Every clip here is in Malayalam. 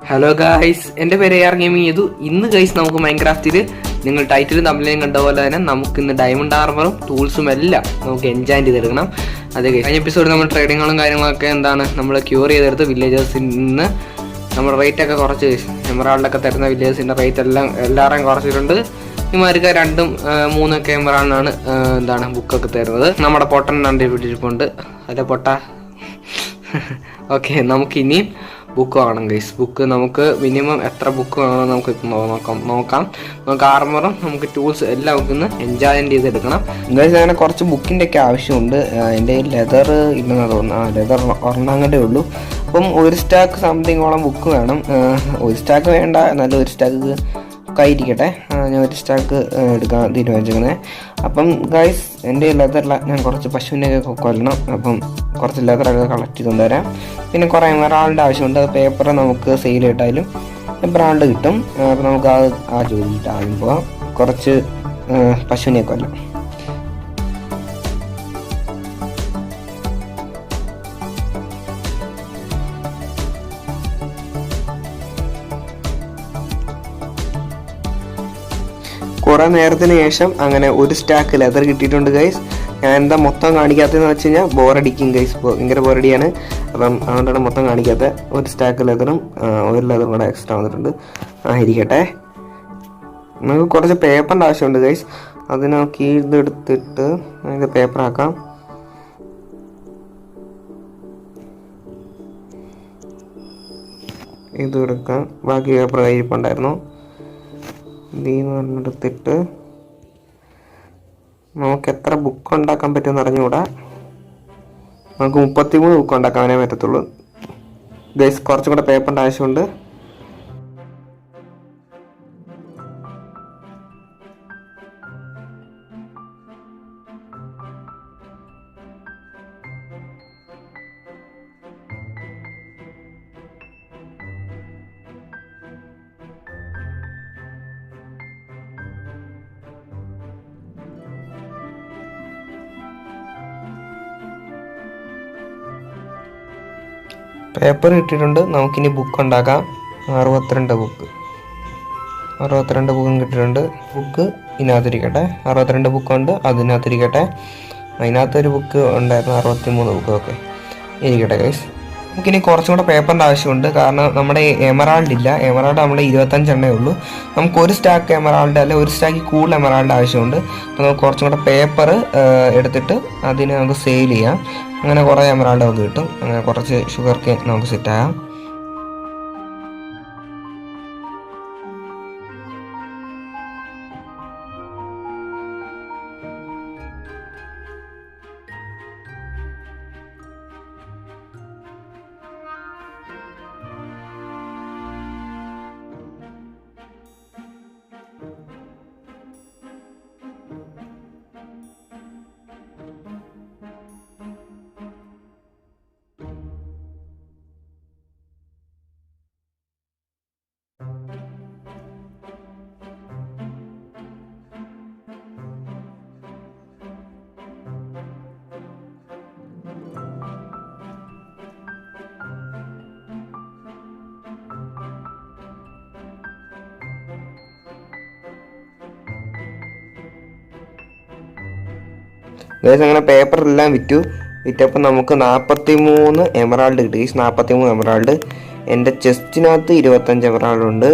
ഹലോ ഗായ്സ്, എൻ്റെ പേര് AR ഗെയിമിംഗ് ചെയ്തു. ഇന്ന് ഗൈസ് നമുക്ക് മൈൻക്രാഫ്റ്റിൽ നിങ്ങൾ ടൈറ്റിലും തമ്മിലും കണ്ട പോലെ തന്നെ നമുക്ക് ഇന്ന് ഡയമണ്ട് ആർമറും ടൂൾസും എല്ലാം നമുക്ക് എൻജോയ് ചെയ്തെടുക്കണം. അതെ ഗൈസ്, കഴിഞ്ഞ എപ്പിസോഡ് നമ്മൾ ട്രേഡിങ്ങുകളും കാര്യങ്ങളൊക്കെ നമ്മൾ ക്യൂർ ചെയ്തെടുത്ത് വില്ലേജേഴ്സിൽ നിന്ന് നമ്മൾ റേറ്റ് ഒക്കെ കുറച്ച് എമറാൾഡൊക്കെ തരുന്ന വില്ലേജേഴ്സിൻ്റെ റേറ്റ് എല്ലാവരും കുറച്ചിട്ടുണ്ട്. ഇമാർക്ക് 2ഉം 3ഒക്കെ എമറാൾഡാണ് ബുക്കൊക്കെ തരുന്നത്. നമ്മുടെ പൊട്ടൻ കണ്ടുപിടിച്ചിട്ടുണ്ട്. അതെ പൊട്ട. ഓക്കെ, നമുക്കിനിയും ബുക്ക് വേണം ഗൈസ്. ബുക്ക് നമുക്ക് മിനിമം എത്ര ബുക്ക് വേണമെന്ന് നമുക്ക് നോക്കാം. നമുക്ക് ആർമറും നമുക്ക് ടൂൾസ് എല്ലാം നമുക്കിന്ന് എൻജോയ്മെൻറ്റ് ചെയ്തെടുക്കണം. എന്തായാലും അങ്ങനെ കുറച്ച് ബുക്കിൻ്റെ ഒക്കെ ആവശ്യമുണ്ട്. എൻ്റെ ലെതർ ഇല്ലെന്ന് തോന്നുന്നു. ലെതർ ഒരെണ്ണങ്ങടെ ഉള്ളൂ. അപ്പം 1 സ്റ്റാക്ക് സംതിങ്ങോളം ബുക്ക് വേണം. 1 സ്റ്റാക്ക് വേണ്ട, എന്നാലും 1 സ്റ്റാക്ക് കയ്യിരിക്കട്ടെ. ഞാൻ 1 സ്റ്റാക്ക് എടുക്കാൻ തീരുമാനിച്ചിരിക്കുന്നത്. അപ്പം ഗൈസ്, എൻ്റെ ലെതറിൽ ഞാൻ കുറച്ച് പശുവിനെയൊക്കെ കൊല്ലണം. അപ്പം കുറച്ച് ലെതറൊക്കെ കളക്ട് ചെയ്ത് കൊണ്ടുവരാം. പിന്നെ കുറേ എമറാൾഡ് ആവശ്യമുണ്ട്. അത് പേപ്പർ നമുക്ക് സെയിൽ ചെയ്തിട്ടായാലും എമറാൾഡ് കിട്ടും. അപ്പം നമുക്ക് ആ ജോലിയിട്ട് ആദ്യം പോവാം. കുറച്ച് പശുവിനെ കൊല്ലാം. കുറേ നേരത്തിന് ശേഷം അങ്ങനെ 1 സ്റ്റാക്ക് ലെതർ കിട്ടിയിട്ടുണ്ട് ഗൈസ്. ഞാൻ എന്താ മൊത്തം കാണിക്കാത്തതെന്ന് വെച്ച് കഴിഞ്ഞാൽ ബോറടിക്കും ഗൈസ്. ഭയങ്കര ബോറടിയാണ്. അപ്പം അതുകൊണ്ടാണ് മൊത്തം കാണിക്കാത്തത്. 1 സ്റ്റാക്ക് ലെതറും 1 ലെതറും കൂടെ എക്സ്ട്രാ വന്നിട്ടുണ്ട്. ഇരിക്കട്ടെ. നമുക്ക് കുറച്ച് പേപ്പറിൻ്റെ ആവശ്യമുണ്ട് ഗൈസ്. അതിന് കീഴ്തെടുത്തിട്ട് അതിൻ്റെ പേപ്പറാക്കാം. ഇത് എടുക്കാം. ബാക്കി പേപ്പർ കയ്യിരിപ്പുണ്ടായിരുന്നു. ഇതിന്ന് പറഞ്ഞെടുത്തിട്ട് നമുക്ക് എത്ര ബുക്ക് ഉണ്ടാക്കാൻ പറ്റുമെന്ന് അറിഞ്ഞുകൂടാ. നമുക്ക് 33 ബുക്ക് ഉണ്ടാക്കാനേ പറ്റത്തുള്ളൂ ഗൈസ്. കുറച്ചും കൂടെ പേപ്പറിൻ്റെ ആവശ്യമുണ്ട്. പേപ്പർ കിട്ടിയിട്ടുണ്ട്. നമുക്കിനി ബുക്ക് ഉണ്ടാക്കാം. 62 ബുക്കും കിട്ടിയിട്ടുണ്ട്. ബുക്ക് ഇതിനകത്തിരിക്കട്ടെ. 62 ബുക്കുണ്ട്, അതിനകത്തിരിക്കട്ടെ. അതിനകത്തൊരു ബുക്ക് ഉണ്ടായിരുന്നു, 63 ബുക്കൊക്കെ ഇരിക്കട്ടെ ഗൈസ്. നമുക്കിനി കുറച്ചും കൂടെ പേപ്പറിൻ്റെ ആവശ്യമുണ്ട്. കാരണം നമ്മുടെ എമറാൾഡ് ഇല്ല. എമറാൾഡ് നമ്മുടെ 25 എണ്ണേ ഉള്ളൂ. നമുക്ക് 1 സ്റ്റാക്ക് എമറാൾഡ് അല്ലെ 1 സ്റ്റാക്കിൽ കൂടുതൽ എമറാൾഡ് ആവശ്യമുണ്ട്. അപ്പോൾ നമുക്ക് കുറച്ചും കൂടെ പേപ്പർ എടുത്തിട്ട് അതിനെ നമുക്ക് സെയിൽ ചെയ്യാം. അങ്ങനെ കുറേ എമറാൾഡ് നമുക്ക് കിട്ടും. അങ്ങനെ കുറച്ച് ഷുഗർ കെയിൻ നമുക്ക് സെറ്റാകാം. ഗൈസ്, അങ്ങനെ പേപ്പറെല്ലാം വിറ്റപ്പോൾ നമുക്ക് 43 എമറാൾഡ് കിട്ടി. 43 എമറാൾഡ്. എൻ്റെ ചെസ്റ്റിനകത്ത് 25 എമറാൾഡ് ഉണ്ട്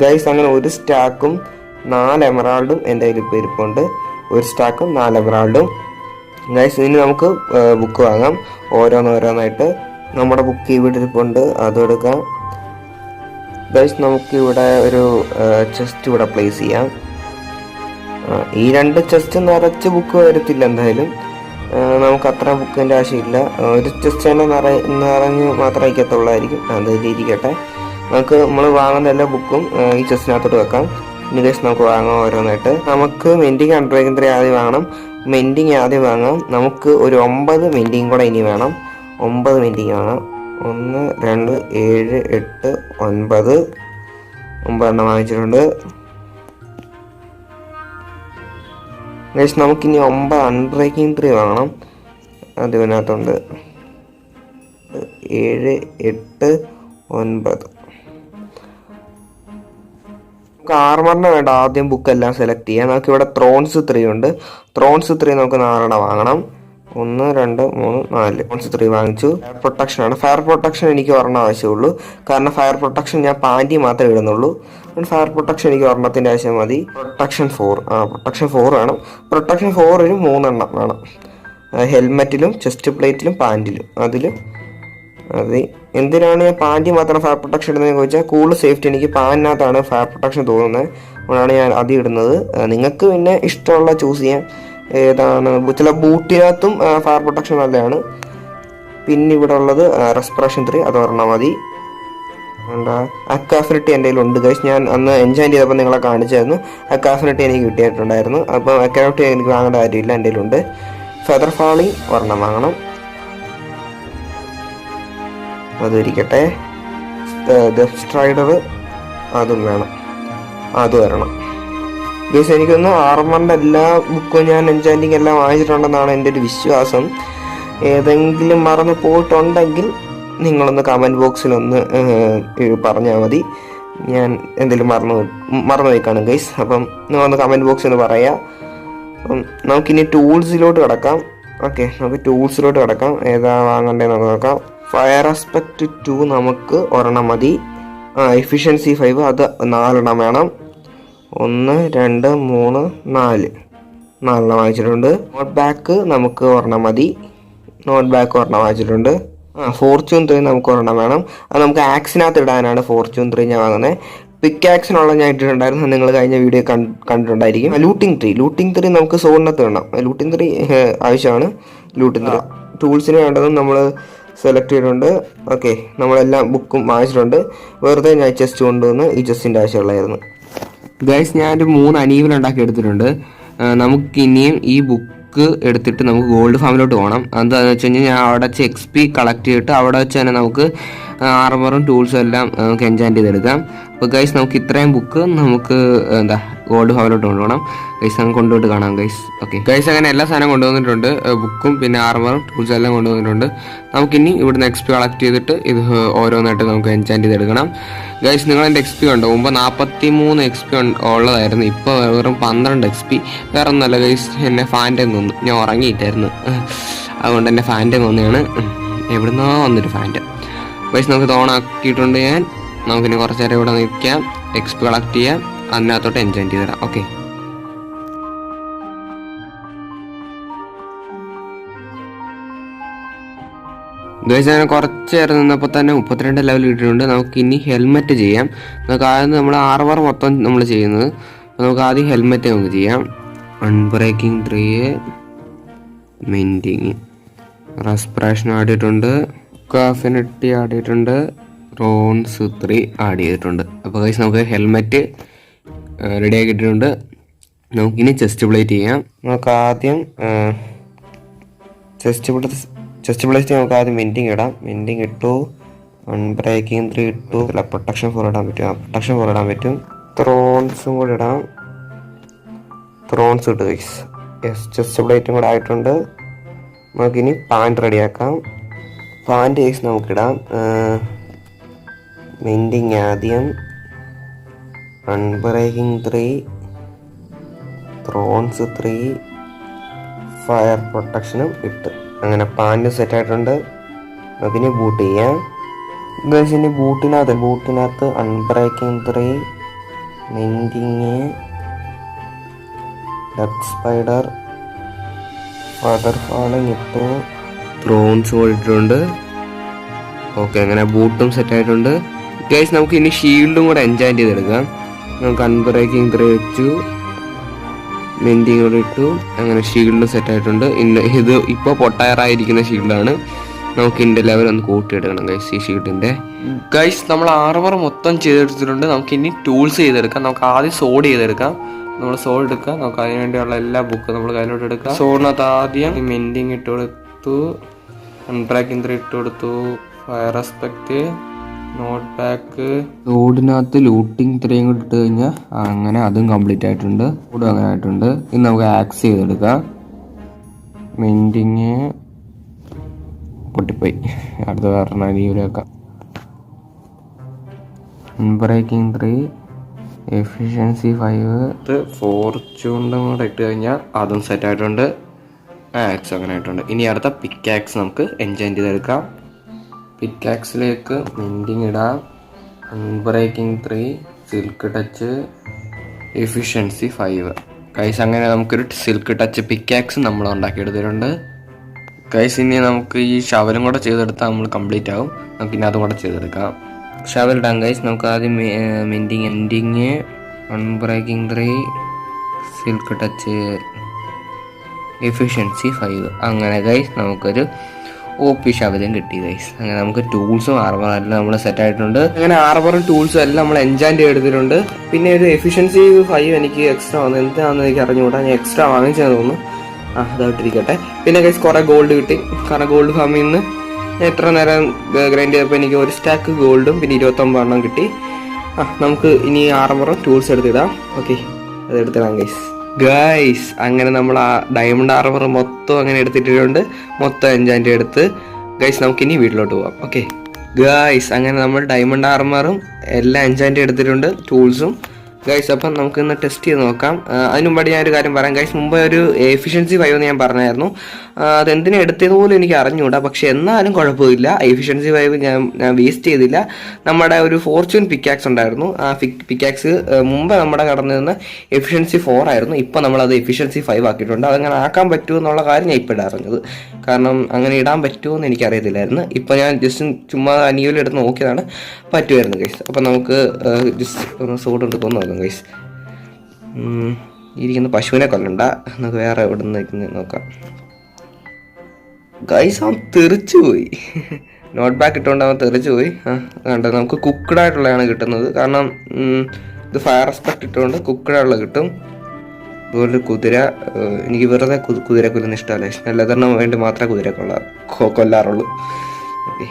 ഗൈസ്. അങ്ങനെ 1 സ്റ്റാക്കും 4 എമറാൾഡും എൻ്റെ കയ്യിൽ ഇപ്പോൾ ഇരിപ്പുണ്ട്. 1 സ്റ്റാക്കും 4 എമറാൾഡും ഗൈസ്. ഇനി നമുക്ക് ബുക്ക് വാങ്ങാം ഓരോന്നായിട്ട്. നമ്മുടെ ബുക്ക് ഇവിടെ ഇരിപ്പുണ്ട്, അതും എടുക്കാം ഗൈസ്. നമുക്കിവിടെ ഒരു ചെസ്റ്റ് ഇവിടെ പ്ലേസ് ചെയ്യാം. ഈ 2 ചെസ്റ്റ് നിറച്ച് ബുക്ക് വരത്തില്ല എന്തായാലും. നമുക്ക് അത്ര ബുക്കിൻ്റെ ആവശ്യമില്ല. 1 ചെസ്റ്റ് തന്നെ നിറഞ്ഞ് മാത്രമേ അയക്കത്തുള്ളായിരിക്കും. അതിലിരിക്കട്ടെ. നമ്മൾ വാങ്ങുന്ന എല്ലാ ബുക്കും ഈ ചെസ്റ്റിനകത്തോട്ട് വെക്കാം. ഇനി ഗൈസ് നമുക്ക് വാങ്ങാം ഓരോന്നായിട്ട്. നമുക്ക് മെൻറ്റിങ് അൺബ്രേക്കിംഗ് 3 ആദ്യം വാങ്ങണം. മെൻറ്റിങ് ആദ്യം വാങ്ങാം. നമുക്ക് ഒരു 9 മെൻറ്റിങ് കൂടെ ഇനി വേണം. 9 മെൻറ്റിങ് വാങ്ങാം. 1 2 7 8 9 എണ്ണം വാങ്ങിച്ചിട്ടുണ്ട്. ഗൈസ്, നമുക്കിനി 9 അൺബ്രേക്കിംഗ് 3 വാങ്ങണം. അതിനകത്തുണ്ട് 7 8 9. ആർമറിന് വേണ്ട ആദ്യം ബുക്ക് എല്ലാം സെലക്ട് ചെയ്യാം. നമുക്ക് ഇവിടെ ത്രോൺസ് 3 ഉണ്ട്. ത്രോൺസ് 3 നമുക്ക് 4 വാങ്ങണം. 1 2 3 4 ത്രോൺസ് 3 വാങ്ങിച്ചു. ഫയർ പ്രൊട്ടക്ഷൻ ആണ്. ഫയർ പ്രൊട്ടക്ഷൻ എനിക്ക് ഒരെണ്ണം ആവശ്യമുള്ളൂ. കാരണം ഫയർ പ്രൊട്ടക്ഷൻ ഞാൻ പാൻറ്റി മാത്രമേ ഇടുന്നുള്ളൂ. ഫയർ പ്രൊട്ടക്ഷൻ എനിക്ക് ഒരെണ്ണത്തിൻ്റെ ആവശ്യം മതി. പ്രൊട്ടക്ഷൻ 4 പ്രൊട്ടക്ഷൻ 4 വേണം. പ്രൊട്ടക്ഷൻ 4 3 വേണം. ഹെൽമെറ്റിലും ചെസ്റ്റ് പ്ലേറ്റിലും പാൻറ്റിലും അതിലും. അത് എന്തിനാണ് ഞാൻ പാൻറ്റി മാത്രം ഫയർ പ്രൊട്ടക്ഷൻ ഇടുന്നതെന്ന് ചോദിച്ചാൽ കൂടുതൽ സേഫ്റ്റി എനിക്ക് പാൻറ്റിനകത്താണ് ഫയർ പ്രൊട്ടക്ഷൻ തോന്നുന്നത്. അതുകൊണ്ടാണ് ഞാൻ അത് ഇടുന്നത്. നിങ്ങൾക്ക് പിന്നെ ഇഷ്ടമുള്ള ചൂസ് ചെയ്യാം. ഏതാണ് ചില ബൂട്ടിനകത്തും ഫയർ പ്രൊട്ടക്ഷൻ നല്ലതാണ്. പിന്നെ ഇവിടെ ഉള്ളത് റെസ്പിറേഷൻ 3 അത് ഒരെണ്ണം മതി. എന്താ അക്കാഫിനിറ്റി എൻ്റെ കയ്യിലുണ്ട് ഗൈസ്. ഞാൻ അന്ന് എൻജോയ് ചെയ്തപ്പോൾ നിങ്ങളെ കാണിച്ചായിരുന്നു. അക്കാഫിനിറ്റി എനിക്ക് കിട്ടിയിട്ടുണ്ടായിരുന്നു. അപ്പം അക്കാഫിനിറ്റി എനിക്ക് വാങ്ങേണ്ട കാര്യമില്ല, എൻ്റെ കയ്യിലുണ്ട്. ഫെദർ ഫാളിങ് ഒരെണ്ണം വാങ്ങണം, അതിരിക്കട്ടെ. സ്ട്രൈഡർ അതും വേണം, അത് വരണം ഗൈസ്. എനിക്കൊന്ന് ആർമറിൻ്റെ എല്ലാ ബുക്കും ഞാൻ എൻചാൻറ്റിങ് എല്ലാം വാങ്ങിച്ചിട്ടുണ്ടെന്നാണ് എൻ്റെ ഒരു വിശ്വാസം. ഏതെങ്കിലും മറന്ന് പോയിട്ടുണ്ടെങ്കിൽ നിങ്ങളൊന്ന് കമൻറ്റ് ബോക്സിലൊന്ന് പറഞ്ഞാൽ മതി. ഞാൻ എന്തെങ്കിലും മറന്നു പോയി കാണും ഗൈസ്. അപ്പം നിങ്ങളൊന്ന് കമൻറ്റ് ബോക്സിൽ ഒന്ന് പറയാം. അപ്പം നമുക്കിനി ടൂൾസിലോട്ട് കിടക്കാം. ഓക്കെ, നമുക്ക് ടൂൾസിലോട്ട് കിടക്കാം. ഏതാ വാങ്ങണ്ടേ നമുക്ക് നോക്കാം. ഫയർ ആസ്പെക്റ്റ് 2 നമുക്ക് ഒരെണ്ണം മതി. എഫിഷ്യൻസി 5 അത് 4 വേണം. 1 2 3 4 വാങ്ങിച്ചിട്ടുണ്ട്. നോട്ട് ബാക്ക് നമുക്ക് ഒരെണ്ണം മതി. നോട്ട് ബാക്ക് ഒരെണ്ണം വാങ്ങിച്ചിട്ടുണ്ട്. ഫോർച്യൂൺ 3 നമുക്ക് ഒരെണ്ണം വേണം. അത് നമുക്ക് ആക്സിനകത്ത് ഇടാനാണ് ഫോർച്യൂൺ 3 ഞാൻ വാങ്ങുന്നത്. പിക്ക് ആക്സിനുള്ള ഞാൻ ഇട്ടിട്ടുണ്ടായിരുന്നു, നിങ്ങൾ കഴിഞ്ഞ വീഡിയോ കണ്ടിട്ടുണ്ടായിരിക്കും. ലൂട്ടിംഗ് 3 നമുക്ക് സോണിനകത്ത് വേണം. ലൂട്ടിംഗ് 3 ആവശ്യമാണ്. ലൂട്ടിംഗ് 3 ടൂൾസിന് വേണ്ടതും നമ്മൾ സെലക്ട് ചെയ്തിട്ടുണ്ട്. ഓക്കെ, നമ്മളെല്ലാം ബുക്കും വാങ്ങിച്ചിട്ടുണ്ട്. വെറുതെ ഞാൻ ചെസ്റ്റ് കൊണ്ടുവന്ന് ഈ ചെസ്റ്റിൻ്റെ ആവശ്യമുള്ളായിരുന്നു ഗൈസ്. ഞാനൊരു 3 അനീവൽ ഉണ്ടാക്കി എടുത്തിട്ടുണ്ട്. നമുക്കിനിയും ഈ ബുക്ക് എടുത്തിട്ട് നമുക്ക് ഗോൾഡ് ഫാമിലോട്ട് പോകണം. എന്താണെന്ന് വെച്ച് കഴിഞ്ഞാൽ ഞാൻ അവിടെ വെച്ച് XP കളക്ട് ചെയ്തിട്ട് അവിടെ വെച്ച് തന്നെ നമുക്ക് ആർമറും ടൂൾസും എല്ലാം നമുക്ക് എൻജാൻറ്റ് ചെയ്തെടുക്കാം. അപ്പോൾ ഗൈസ് നമുക്ക് ഇത്രയും ബുക്ക് നമുക്ക് ഗോൾഡ് ഫാമിലോട്ട് കൊണ്ടുപോകണം ഗൈസ്. നമുക്ക് കൊണ്ടുപോയിട്ട് കാണാം ഗൈസ്. ഓക്കെ ഗൈസ്, അങ്ങനെ എല്ലാ സാധനവും കൊണ്ടുവന്നിട്ടുണ്ട്. ബുക്കും പിന്നെ ആർമറും ടൂൾസും എല്ലാം കൊണ്ടുവന്നിട്ടുണ്ട്. നമുക്കിനി ഇവിടുന്ന് XP കളക്ട് ചെയ്തിട്ട് ഇത് ഓരോന്നായിട്ട് നമുക്ക് എൻജാൻറ്റ് ചെയ്തെടുക്കണം ഗൈസ്. നിങ്ങൾ എൻ്റെ XP കണ്ടോ? മുമ്പ് 43 XP ഉള്ളതായിരുന്നു, ഇപ്പോൾ വെറും 12 XP. വേറെ ഒന്നുമല്ല ഗൈസ്, എന്നെ ഫാൻ്റെ തോന്നുന്നു. ഞാൻ ഉറങ്ങിയിട്ടായിരുന്നു, അതുകൊണ്ട് എൻ്റെ ഫാൻ്റെ തോന്നിയാണ്. എവിടുന്നോ വന്നൊരു ഫാൻ്റെ ഗൈസ്. നമുക്ക് ഓണാക്കിയിട്ടുണ്ട് ഞാൻ. നമുക്കിനി കുറച്ച് നേരം ഇവിടെ നിൽക്കാം, XP കളക്ട് ചെയ്യാം, അതിനകത്തോട്ട് എൻജോയ് ചെയ്ത് തരാം. ഓക്കെ ഗൈസ്, ഞാൻ കുറച്ച് നേരം നിന്നപ്പോൾ തന്നെ 32 ലെവൽ കിട്ടിയിട്ടുണ്ട്. നമുക്ക് ഇനി ഹെൽമെറ്റ് ചെയ്യാം. നമുക്ക് ആദ്യം നമ്മൾ ആർമർ മൊത്തം നമ്മൾ ചെയ്യുന്നത്. നമുക്ക് ആദ്യം ഹെൽമെറ്റ് നമുക്ക് ചെയ്യാം. അൺബ്രേക്കിംഗ് 3, മെൻറ്റിങ്, റെസ്പിറേഷൻ ആഡിയിട്ടുണ്ട്, കാഫിനിറ്റി ആഡിയിട്ടുണ്ട്, റോൺസ് 3 ആഡ് ചെയ്തിട്ടുണ്ട്. അപ്പോൾ ഗൈസ് നമുക്ക് ഹെൽമെറ്റ് റെഡി ആക്കിയിട്ടുണ്ട്. നമുക്കിനി ചെസ്റ്റ് പ്ലേറ്റ് ചെയ്യാം. നമുക്ക് ആദ്യം ചെസ്റ്റ് പ്ലേറ്റ് നമുക്ക് ആദ്യം മെൻറ്റിങ് ഇടാം. മെൻറ്റിങ് ഇട്ടു, അൺബ്രേക്കിംഗ് 3 ഇട്ടു. അല്ല, പ്രൊട്ടക്ഷൻ 4 ഇടാൻ പറ്റും. പ്രൊട്ടക്ഷൻ 4 ഇടാൻ പറ്റും. ത്രോൺസും കൂടെ ഇടാം. ത്രോൺസ് ഇട്ടു ഗൈസ്. ചെസ്റ്റ് പ്ലേറ്റും കൂടെ ആയിട്ടുണ്ട്. നമുക്കിനി പാൻറ് റെഡിയാക്കാം. Pant guys നമുക്കിടാം. മെൻറ്റിങ് ആദ്യം, അൺബ്രേക്കിംഗ് 3, ത്രോൺസ് 3, ഫയർ പ്രൊട്ടക്ഷനും ഇട്ട്. അങ്ങനെ പാൻറ് സെറ്റായിട്ടുണ്ട്. നമുക്കിനി ബൂട്ട് ചെയ്യാം. ഇനി ബൂട്ടിനകത്ത് unbreaking 3, മെൻറ്റിങ്, depth spider, feather falling ഇട്ടു, ത്രോൺസ് ഇട്ടിട്ടുണ്ട്. ഓക്കെ, അങ്ങനെ ബൂട്ടും സെറ്റായിട്ടുണ്ട് ഗൈസ്. നമുക്ക് ഇനി ഷീൽഡും കൂടെ എൻജോയ് ചെയ്തെടുക്കാം. നമുക്ക് അൺബ്രേക്കിംഗ് 3 വെച്ചു, മെൻറ്റിങ് കൂടെ ഇട്ടു. അങ്ങനെ ഷീൽഡ് സെറ്റായിട്ടുണ്ട്. ഇത് ഇപ്പോൾ പൊട്ടയറായിരിക്കുന്ന ഷീൽഡാണ്. നമുക്ക് ഇതിൻ്റെ ലെവൽ ഒന്ന് കൂട്ടിയെടുക്കണം ഗൈസ്. ഈ ഷീൽഡിൻ്റെ ഗൈസ് നമ്മൾ ആർമർ മൊത്തം ചെയ്തെടുത്തിട്ടുണ്ട്. നമുക്ക് ഇനി ടൂൾസ് ചെയ്തെടുക്കാം. നമുക്ക് ആദ്യം സോഡ് ചെയ്തെടുക്കാം. നമ്മൾ സോഡ് എടുക്കുക. നമുക്ക് അതിന് വേണ്ടിയുള്ള എല്ലാ ബുക്കും നമ്മൾ കയ്യിലോട്ട് എടുക്കാം. സോഡിനകത്ത് ആദ്യം മെൻറ്റിങ് ഇട്ട് കൊടുത്തു, അൺബ്രേക്കിംഗ് 3 ഇട്ട് കൊടുത്തു, ഫയർ ആസ്പെക്റ്റ്, നോട്ട് ബാക്ക്. സോഡിനകത്ത് ലൂട്ടിംഗ് 3 കൂടി ഇട്ട് കഴിഞ്ഞാൽ അങ്ങനെ അതും കംപ്ലീറ്റ് ആയിട്ടുണ്ട്. കൂടും അങ്ങനെ ആയിട്ടുണ്ട്. ഇനി നമുക്ക് ആക്സ് ചെയ്തെടുക്കാം. മെൻറ്റിങ് പൊട്ടിപ്പോയി, അടുത്ത വേറെ ലീവിൽ വെക്കാം. അൺബ്രേക്കിംഗ് 3, എഫിഷ്യൻസി 5 ഫോർച്യൂണിൻ്റെ കൂടെ ഇട്ട് കഴിഞ്ഞാൽ അതും സെറ്റായിട്ടുണ്ട്. ആക്സ് അങ്ങനെ ആയിട്ടുണ്ട്. ഇനി അടുത്ത പിക്കാക്സ് നമുക്ക് എൻജോയ് ചെയ്തെടുക്കാം. പിക്കാക്സിലേക്ക് മെൻഡിങ് ഇടാം. Unbreaking 3, silk touch, efficiency 5. Guys അങ്ങനെ നമുക്കൊരു സിൽക്ക് ടച്ച് പിക്കാക്സ് നമ്മൾ ഉണ്ടാക്കിയെടുത്തിട്ടുണ്ട്. ഗൈസ് ഇനി നമുക്ക് ഈ ഷവലും കൂടെ ചെയ്തെടുത്താൽ നമ്മൾ കംപ്ലീറ്റ് ആകും. നമുക്ക് ഇനി അതും കൂടെ ചെയ്തെടുക്കാം. ഷവൽ ഇടാം ഗൈസ്. നമുക്ക് ആദ്യം mending, unbreaking 3, silk touch, efficiency 5. അങ്ങനെ ഗൈസ് നമുക്കൊരു OP ഷവലും കിട്ടി ഗൈസ്. അങ്ങനെ നമുക്ക് ടൂൾസും ആർമറും എല്ലാം നമ്മൾ സെറ്റ് ആയിട്ടുണ്ട്. അങ്ങനെ ആർമറും ടൂൾസും എല്ലാം നമ്മൾ എൻജാൻറ്റ് ചെയ്തെടുത്തിട്ടുണ്ട്. പിന്നെ ഒരു എഫിഷ്യൻസി 5 എനിക്ക് എക്സ്ട്രാ വന്നു. എന്താണെന്ന് എനിക്ക് അറിഞ്ഞുകൂടാ. ഞാൻ എക്സ്ട്രാ വാങ്ങിച്ചതെന്ന് തോന്നുന്നു. അതായിട്ടിരിക്കട്ടെ. പിന്നെ ഗൈസ് കുറേ ഗോൾഡ് കിട്ടി. കാരണം ഗോൾഡ് ഫാമിൽ നിന്ന് എത്ര നേരം ഗ്രൈൻഡ് ചെയ്തപ്പോൾ എനിക്ക് ഒരു സ്റ്റാക്ക് ഗോൾഡും പിന്നെ 29 എണ്ണം കിട്ടി. നമുക്ക് ഇനി ആർമറും ടൂൾസ് എടുത്തിടാം. ഓക്കെ, അത് എടുത്തിടാം ഗൈസ്. അങ്ങനെ നമ്മൾ ആ ഡയമണ്ട് ആർമർ മൊത്തം അങ്ങനെ എടുത്തിട്ടുണ്ട്. മൊത്തം എൻജാൻറ്റ് എടുത്ത് ഗൈസ് നമുക്കിനി വീട്ടിലോട്ട് പോകാം. ഓക്കെ ഗൈസ്, അങ്ങനെ നമ്മൾ ഡയമണ്ട് ആർമറും എല്ലാം എൻജാൻറ്റ് എടുത്തിട്ടുണ്ട്, ടൂൾസും ഗൈസ്. അപ്പം നമുക്ക് ഇന്ന് ടെസ്റ്റ് ചെയ്ത് നോക്കാം. അതിന് മുമ്പായിട്ട് ഞാനൊരു കാര്യം പറയാം ഗൈസ്. മുമ്പ് ഒരു എഫിഷ്യൻസി 5 എന്ന് ഞാൻ പറഞ്ഞായിരുന്നു. അതെന്തിനാ എടുത്തത് പോലും എനിക്ക് അറിഞ്ഞുകൂടാ. പക്ഷെ എന്നാലും കുഴപ്പമില്ല. എഫിഷ്യൻസി 5 ഞാൻ വേസ്റ്റ് ചെയ്തില്ല. നമ്മുടെ ഒരു ഫോർച്യൂൺ പിക്കാക്സ് ഉണ്ടായിരുന്നു. ആ പിക്കാക്സ് മുമ്പ് നമ്മുടെ കടന്നിരുന്ന എഫിഷ്യൻസി 4 ആയിരുന്നു. ഇപ്പം നമ്മളത് എഫിഷ്യൻസി 5 ആക്കിയിട്ടുണ്ട്. അതങ്ങനെ ആക്കാൻ പറ്റുമോ എന്നുള്ള കാര്യം ഞാൻ ഇപ്പോൾ അറിഞ്ഞത്. കാരണം അങ്ങനെ ഇടാൻ പറ്റുമോ എന്ന് എനിക്കറിയത്തില്ലായിരുന്നു. ഇപ്പം ഞാൻ ജസ്റ്റ് ചുമ്മാ അനിയോലെടുത്ത് നോക്കിയതാണ്, പറ്റുമായിരുന്നു ഗൈസ്. അപ്പം നമുക്ക് ജസ്റ്റ് ഒന്ന് സോഡ് എടുത്ത് നോക്കാം ഗൈസ്. ഇരിക്കുന്ന പശുവിനെ കൊല്ലണ്ട, നമുക്ക് വേറെ എവിടെ നിന്ന് നോക്കാം ഗൈസ്. അവൻ തെറിച്ചു പോയി. നോട്ട് ബാക്ക് ഇട്ടുകൊണ്ട് അവൻ തെറിച്ചു പോയി. കണ്ടത് നമുക്ക് കുക്ക്ഡ് ആയിട്ടുള്ളതാണ് കിട്ടുന്നത്. കാരണം ഇത് ഫയർ റെസ്പെക്ട് ഇട്ടുകൊണ്ട് കുക്ക്ഡ് ആയിട്ടുള്ള കിട്ടും. അതുപോലെ കുതിര, എനിക്ക് വെറുതെ കുതിര കൊല്ലുന്ന ഇഷ്ടമല്ല. നല്ലതെണ്ണം വേണ്ടി മാത്രമേ കുതിര കൊല്ലാറുള്ളൂ. ഓക്കെ,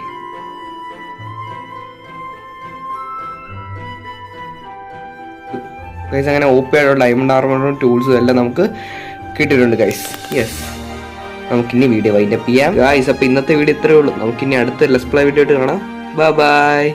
ഗൈസ് അങ്ങനെ OP ആയിട്ടുള്ള ഡയമണ്ട് ആർമറും ടൂൾസും എല്ലാം നമുക്ക് കിട്ടിയിട്ടുണ്ട് ഗൈസ്. യെസ്, നമുക്കിനി വീഡിയോ വൈൻഡപ്പ് ചെയ്യാം ഗൈസ്. അപ്പോൾ ഇന്നത്തെ വീഡിയോ ഇത്രയേ ഉള്ളൂ. നമുക്കിനി അടുത്ത ലെറ്റ്സ് പ്ലേ വീഡിയോ ആയിട്ട് കാണാം. Bye bye.